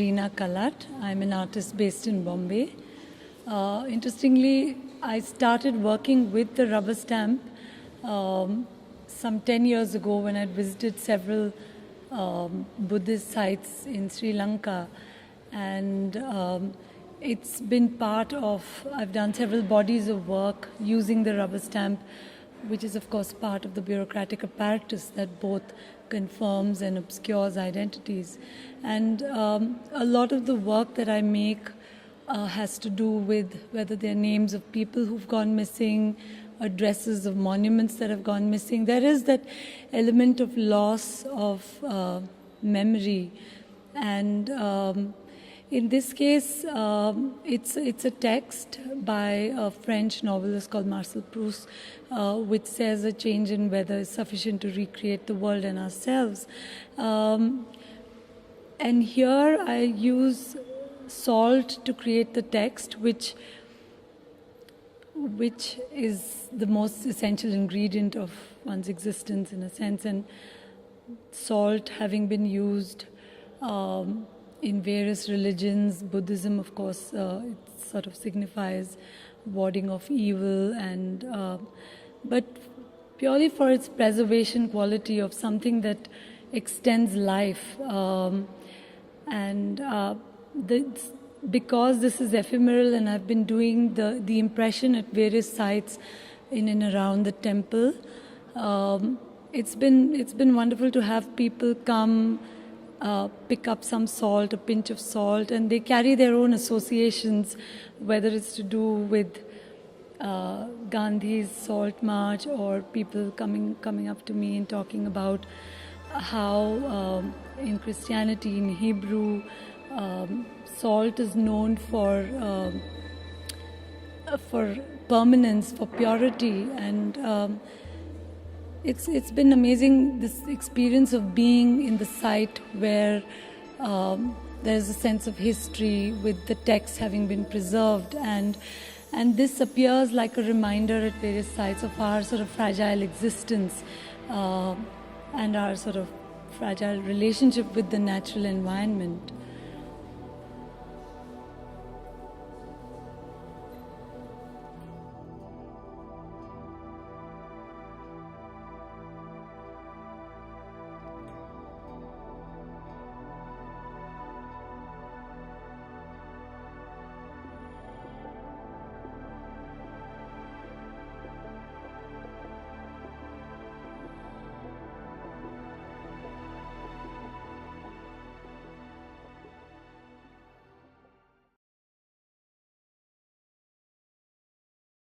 Reena Kalat. I'm an artist based in Bombay. Interestingly, I started working with the rubber stamp some 10 years ago when I visited several Buddhist sites in Sri Lanka. And it's been part of, I've done several bodies of work using the rubber stamp, which is of course part of the bureaucratic apparatus that both confirms and obscures identities. And a lot of the work that I make has to do with whether they're names of people who've gone missing, addresses of monuments that have gone missing. There is that element of loss of memory. And in this case, it's a text by a French novelist called Marcel Proust, which says a change in weather is sufficient to recreate the world and ourselves. And here I use salt to create the text, which is the most essential ingredient of one's existence in a sense. And salt having been used in various religions, Buddhism, of course, it sort of signifies warding off evil, and but purely for its preservation quality of something that extends life. Because this is ephemeral, and I've been doing the impression at various sites in and around the temple, it's been wonderful to have people come, pick up some salt, a pinch of salt, and they carry their own associations, whether it's to do with Gandhi's Salt March, or people coming up to me and talking about how in Christianity, in Hebrew, salt is known for permanence, for purity, and it's been amazing, this experience of being in the site where there's a sense of history with the text having been preserved, and this appears like a reminder at various sites of our sort of fragile existence and our sort of fragile relationship with the natural environment.